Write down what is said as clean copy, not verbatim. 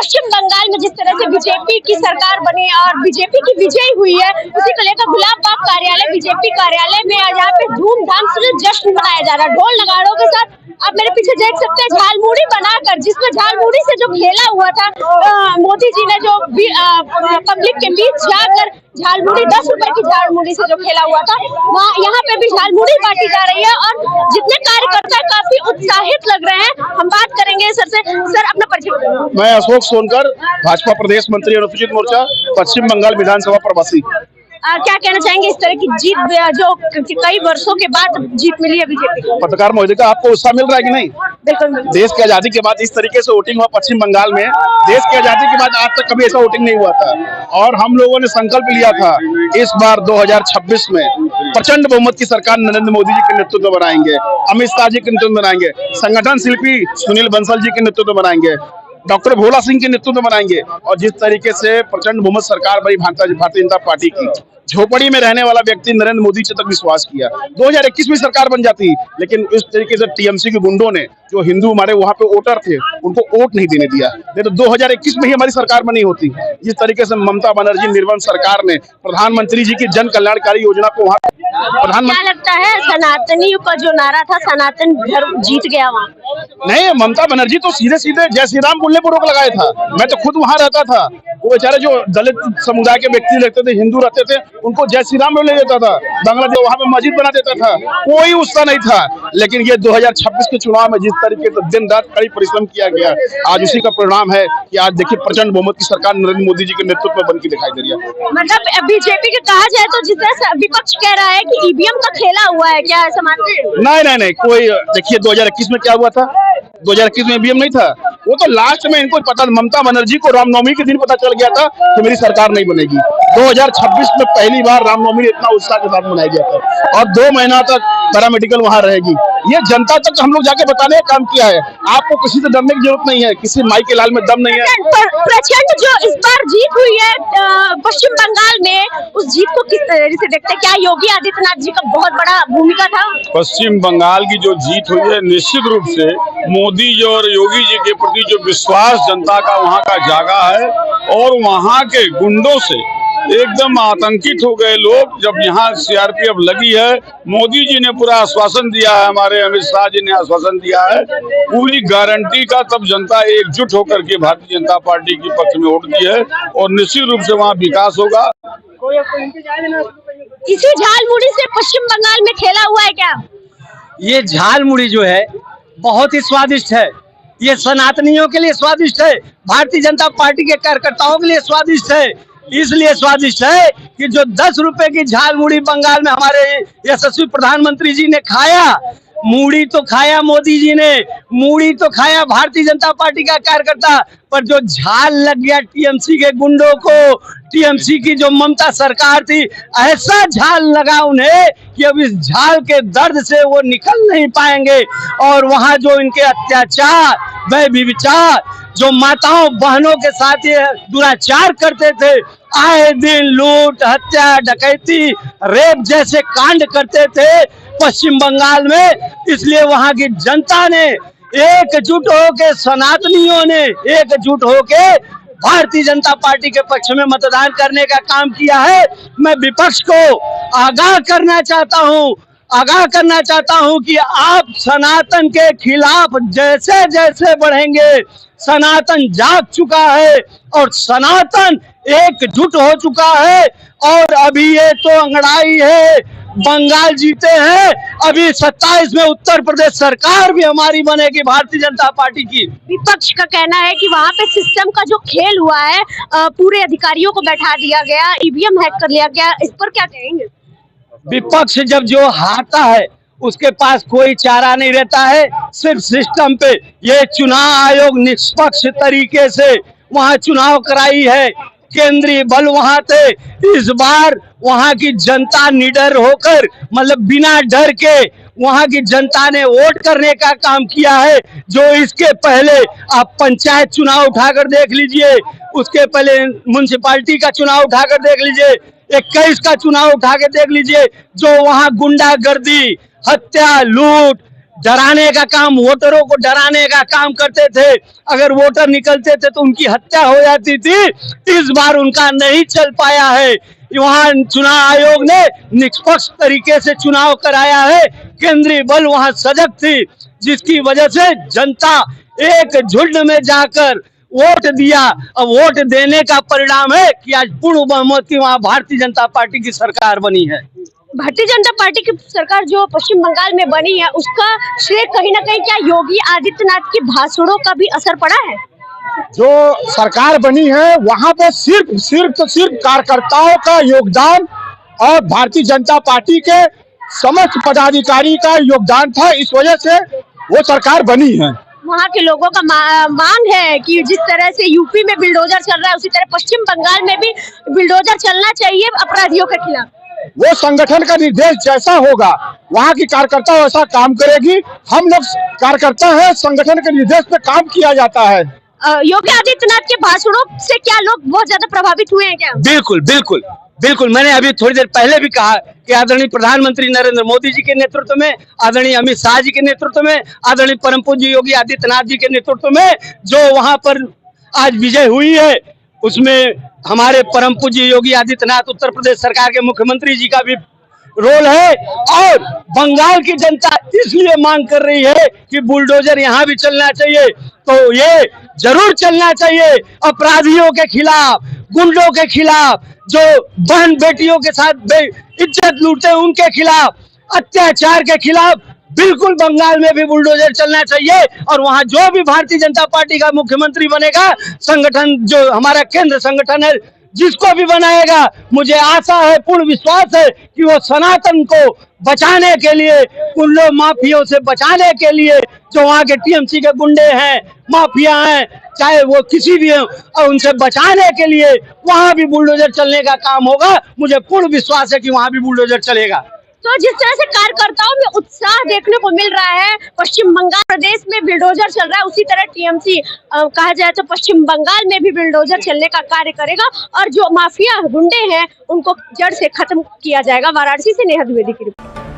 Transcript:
पश्चिम बंगाल में जिस तरह से बीजेपी की सरकार बनी और बीजेपी की विजय हुई है, उसी को लेकर गुलाब बाग कार्यालय बीजेपी कार्यालय में आज यहाँ पे धूमधाम से जश्न मनाया जा रहा है। ढोल नगाड़ों के साथ आप मेरे पीछे देख सकते हैं झालमुड़ी बनाकर, जिसमें झालमुड़ी से जो खेला हुआ था मोदी जी ने, जो पब्लिक के बीच जाकर झालमुड़ी 10 रुपए की झालमुड़ी से जो खेला हुआ था, वहाँ यहाँ पे भी झालमुड़ी बांटी जा रही है और जितने कार्यकर्ता काफी उत्साहित लग रहे हैं। हम बात करेंगे सर से। सर अपना परिचय बताइए। मैं अशोक सोनकर, भाजपा प्रदेश मंत्री अनुसूचित मोर्चा, पश्चिम बंगाल विधानसभा प्रवासी। क्या कहना चाहेंगे इस तरह की जीत जो कई वर्षों के बाद जीत मिली है बीजेपी को? पत्रकार महोदय का आपको उत्साह मिल रहा है कि नहीं? बिल्कुल। देश की आजादी के बाद इस तरीके से वोटिंग हुआ पश्चिम बंगाल में, देश की आजादी के बाद आज तक कभी ऐसा वोटिंग नहीं हुआ था। और हम लोगों ने संकल्प लिया था इस बार 2026 में प्रचंड बहुमत की सरकार नरेंद्र मोदी जी के नेतृत्व में बनाएंगे, अमित शाह जी के नेतृत्व में बनाएंगे, संगठन शिल्पी सुनील बंसल जी के नेतृत्व में बनाएंगे, डॉक्टर भोला सिंह के नेतृत्व में बनाएंगे। और जिस तरीके से प्रचंड बहुमत सरकार बनी भारतीय जनता पार्टी की, झोपड़ी में रहने वाला व्यक्ति नरेंद्र मोदी जी तक विश्वास किया 2021 में सरकार बन जाती, लेकिन इस तरीके से टीएमसी के गुंडों ने, जो हिंदू हमारे वहां पे वोटर थे, उनको वोट नहीं देने दिया। नहीं तो 2021 में ही हमारी सरकार बनी होती। जिस तरीके से ममता बनर्जी निर्बंध सरकार ने प्रधानमंत्री जी की जन कल्याणकारी योजना को वहाँ क्या लगता है सनातनियों का जो नारा था, सनातन धर्म जीत गया वहाँ? नहीं, ममता बनर्जी तो सीधे सीधे जय श्री राम बोलने पर रोक लगाया था। मैं तो खुद वहां रहता था, वो बेचारे जो दलित समुदाय के व्यक्ति रहते थे, हिंदू रहते थे, उनको जय श्री राम बोलने देता था, बांग्लादेश वहां पे मस्जिद बना देता था, कोई उत्साह नहीं था। लेकिन ये 2026 के चुनाव में जिस तरीके से दिन रात कड़ी परिश्रम किया गया, आज उसी का परिणाम है कि आज देखिए प्रचंड बहुमत की सरकार नरेंद्र मोदी जी के नेतृत्व में बनकर दिखाई दे रही है। मतलब बीजेपी के कहा जाए तो जिस तरह से विपक्ष कह रहा है कि ईवीएम का खेला हुआ है, क्या ऐसा मानते हैं? नहीं, कोई देखिए 2021 में क्या हुआ था, 2021 में ईवीएम नहीं था। वो तो लास्ट में इनको पता, ममता बनर्जी को रामनवमी के दिन पता चल गया था कि मेरी सरकार नहीं बनेगी। 2026 में पहली बार रामनवमी इतना उत्साह के साथ मनाया गया था और 2 महीना तक पैरामेडिकल वहां रहेगी। ये जनता तक हम लोग जाके बताने का काम किया है। आपको किसी से डरने की जरूरत नहीं है, किसी माई के लाल में दम नहीं है। प्रचंड जो इस बार जीत हुई है पश्चिम बंगाल में, उस जीत को किस तरह से देखते हैं? क्या योगी आदित्यनाथ जी का बहुत बड़ा भूमिका था? पश्चिम बंगाल की जो जीत हुई है, निश्चित रूप से मोदी जी और योगी जी के प्रति जो विश्वास जनता का वहां का जागा है, और वहां के गुंडों से एकदम आतंकित हो गए लोग जब यहाँ सीआरपीएफ लगी है। मोदी जी ने पूरा आश्वासन दिया है, हमारे अमित शाह जी ने आश्वासन दिया है पूरी गारंटी का, तब जनता एकजुट होकर के भारतीय जनता पार्टी के पक्ष में वोट दी है और निश्चित रूप से वहाँ विकास होगा। इसी झालमुड़ी से पश्चिम बंगाल में खेला हुआ है क्या? ये झालमुड़ी जो है बहुत ही स्वादिष्ट है। ये सनातनियों के लिए स्वादिष्ट है, भारतीय जनता पार्टी के कार्यकर्ताओं के लिए स्वादिष्ट है। इसलिए स्वादिष्ट है कि जो 10 रुपए की झालमुड़ी बंगाल में हमारे यशस्वी प्रधानमंत्री जी ने खाया, मूड़ी तो खाया मोदी जी ने, मूड़ी तो खाया भारतीय जनता पार्टी का कार्यकर्ता, पर जो झाल लग गया टीएमसी के गुंडों को, टीएमसी की जो ममता सरकार थी, ऐसा झाल लगा उन्हें कि अब इस झाल के दर्द से वो निकल नहीं पाएंगे। और वहां जो इनके अत्याचार, व्यभिचार, जो माताओं बहनों के साथ ये दुराचार करते थे, आए दिन लूट, हत्या, डकैती, रेप जैसे कांड करते थे पश्चिम बंगाल में, इसलिए वहां की जनता ने एकजुट होकर, सनातनियों ने एकजुट होकर भारतीय जनता पार्टी के पक्ष में मतदान करने का काम किया है। मैं विपक्ष को आगाह करना चाहता हूं कि आप सनातन के खिलाफ जैसे जैसे बढ़ेंगे, सनातन जाग चुका है और सनातन एकजुट हो चुका है। और अभी ये तो अंगड़ाई है, बंगाल जीते हैं, अभी 27 में उत्तर प्रदेश सरकार भी हमारी बनेगी भारतीय जनता पार्टी की। विपक्ष का कहना है कि वहाँ पे सिस्टम का जो खेल हुआ है, पूरे अधिकारियों को बैठा दिया गया, ईवीएम हैक कर लिया गया, इस पर क्या कहेंगे? विपक्ष जब जो हारता है उसके पास कोई चारा नहीं रहता है, सिर्फ सिस्टम पे। ये चुनाव आयोग निष्पक्ष तरीके से वहाँ चुनाव कराई है, केंद्रीय बल वहां थे। इस बार वहां की जनता निडर होकर, मतलब बिना डर के वहां की जनता ने वोट करने का काम किया है। जो इसके पहले आप पंचायत चुनाव उठाकर देख लीजिए, उसके पहले म्युनिसिपैलिटी का चुनाव उठाकर देख लीजिए, 21 का चुनाव उठा के देख लीजिए, जो वहां गुंडागर्दी, हत्या, लूट, डराने का काम, वोटरों को डराने का काम करते थे। अगर वोटर निकलते थे तो उनकी हत्या हो जाती थी। इस बार उनका नहीं चल पाया है। वहाँ चुनाव आयोग ने निष्पक्ष तरीके से चुनाव कराया है। केंद्रीय बल वहाँ सजग थी, जिसकी वजह से जनता एक झुंड में जाकर वोट दिया। अब वोट देने का परिणाम है कि आज पूर्ण बहुमत की वहाँ भारतीय जनता पार्टी की सरकार बनी है। भारतीय जनता पार्टी की सरकार जो पश्चिम बंगाल में बनी है, उसका श्रेय कहीं ना कहीं क्या योगी आदित्यनाथ के भाषणों का भी असर पड़ा है? जो सरकार बनी है वहां पे सिर्फ कार्यकर्ताओं का योगदान और भारतीय जनता पार्टी के समस्त पदाधिकारी का योगदान था। इस वजह से वो सरकार बनी है। वहाँ के लोगों का मांग है कि जिस तरह से यूपी में बिल्डोजर चल रहा है, उसी तरह पश्चिम बंगाल में भी बिल्डोजर चलना चाहिए अपराधियों के खिलाफ। वो संगठन का निर्देश जैसा होगा वहाँ की कार्यकर्ता वैसा काम करेगी। हम लोग कार्यकर्ता हैं, संगठन के निर्देश पे काम किया जाता है। योगी आदित्यनाथ के भाषणों से क्या लोग बहुत ज्यादा प्रभावित हुए हैं क्या? बिल्कुल बिल्कुल बिल्कुल। मैंने अभी थोड़ी देर पहले भी कहा कि आदरणीय प्रधानमंत्री नरेंद्र मोदी जी के नेतृत्व में, आदरणीय अमित शाह जी के नेतृत्व में, आदरणीय परम पूज्य योगी आदित्यनाथ जी के नेतृत्व में जो वहां पर आज विजय हुई है, उसमें हमारे परम पूज्य योगी आदित्यनाथ उत्तर प्रदेश सरकार के मुख्यमंत्री जी का भी रोल है। और बंगाल की जनता इसलिए मांग कर रही है कि बुलडोजर यहाँ भी चलना चाहिए, तो ये जरूर चलना चाहिए। अपराधियों के खिलाफ, गुंडों के खिलाफ, जो बहन बेटियों के साथ इज्जत लूटते हैं उनके खिलाफ, अत्याचार के खिलाफ बिल्कुल बंगाल में भी बुलडोजर चलना चाहिए। और वहां जो भी भारतीय जनता पार्टी का मुख्यमंत्री बनेगा, संगठन जो हमारा केंद्र संगठन है जिसको भी बनाएगा, मुझे आशा है, पूर्ण विश्वास है कि वो सनातन को बचाने के लिए, गुंडों माफियों से बचाने के लिए, जो वहाँ के टीएमसी के गुंडे हैं, माफिया हैं, चाहे वो किसी भी हो, और उनसे बचाने के लिए वहाँ भी बुलडोजर चलने का काम होगा। मुझे पूर्ण विश्वास है कि वहाँ भी बुलडोजर चलेगा। तो जिस तरह से कार्यकर्ताओं में उत्साह देखने को मिल रहा है, पश्चिम बंगाल प्रदेश में बिल्डोजर चल रहा है, उसी तरह टीएमसी कहा जाए तो पश्चिम बंगाल में भी बिल्डोजर चलने का कार्य करेगा और जो माफिया गुंडे हैं उनको जड़ से खत्म किया जाएगा। वाराणसी से नेहा द्विवेदी की रिपोर्ट।